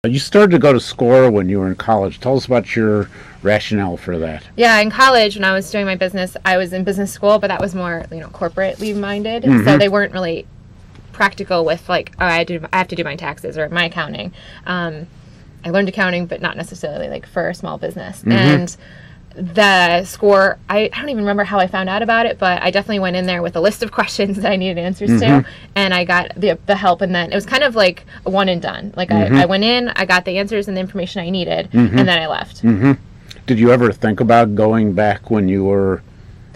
You started to go to SCORE when you were in college. Tell us about your rationale for that. Yeah, in college, when I was doing my business, I was in business school, but that was more, corporately minded. So they weren't really practical with like, oh, I have to do my taxes or my accounting. I learned accounting, but not necessarily like for a small business. And the SCORE, I don't even remember how I found out about it, but I definitely went in there with a list of questions that I needed answers to, and I got the help, and then it was kind of like a one and done. Like I went in, I got the answers and the information I needed, and then I left. Did you ever think about going back when you were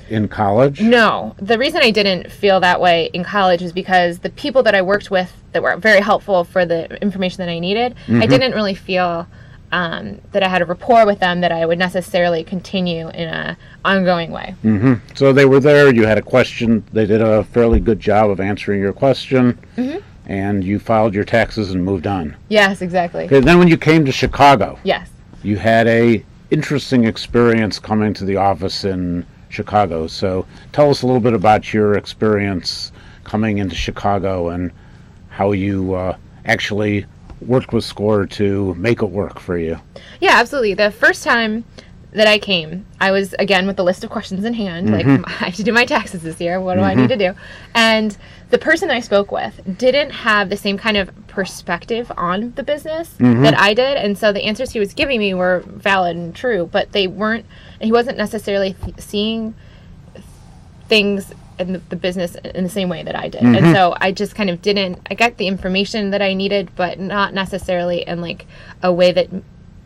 in college? No. The reason I didn't feel that way in college is because the people that I worked with that were very helpful for the information that I needed, I didn't really feel that I had a rapport with them that I would necessarily continue in an ongoing way. So they were there, you had a question, they did a fairly good job of answering your question, and you filed your taxes and moved on. Yes, exactly. Okay, then when you came to Chicago, Yes. you had a interesting experience coming to the office in Chicago. So tell us a little bit about your experience coming into Chicago and how you actually worked with SCORE to make it work for you. Yeah, absolutely. The first time that I came, I was, again, with the list of questions in hand, like, I have to do my taxes this year, what do I need to do? And the person I spoke with didn't have the same kind of perspective on the business that I did, and so the answers he was giving me were valid and true, but he wasn't necessarily seeing things in the business in the same way that I did. And so I just kind of I got the information that I needed, but not necessarily in like a way that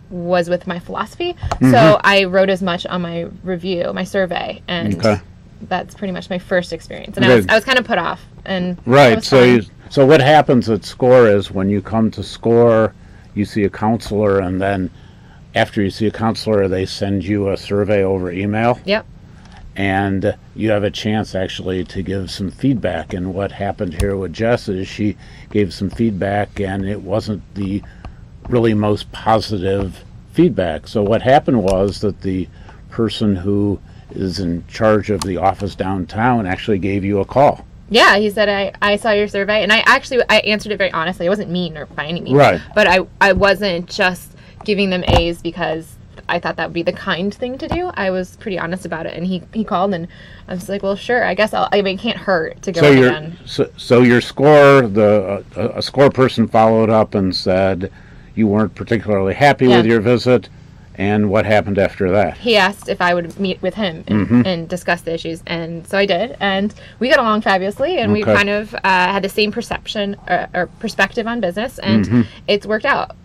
was with my philosophy. So I wrote as much on my review, my survey, and that's pretty much my first experience. And I was kind of put off. And right. So what happens at SCORE is when you come to SCORE, you see a counselor, and then after you see a counselor, they send you a survey over email. Yep. And you have a chance actually to give some feedback. And what happened here with Jess is she gave some feedback, and it wasn't the really most positive feedback. So what happened was that the person who is in charge of the office downtown actually gave you a call. Yeah, he said, I saw your survey, and I answered it very honestly. I wasn't mean or by any means. Right. But I wasn't just giving them A's because I thought that would be the kind thing to do. I was pretty honest about it, and he called, and I was like, well, sure, I guess it can't hurt to go in again. So your SCORE, a SCORE person followed up and said you weren't particularly happy with your visit, and what happened after that? He asked if I would meet with him and discuss the issues, and so I did, and we got along fabulously, and we kind of had the same perception or perspective on business, and it's worked out.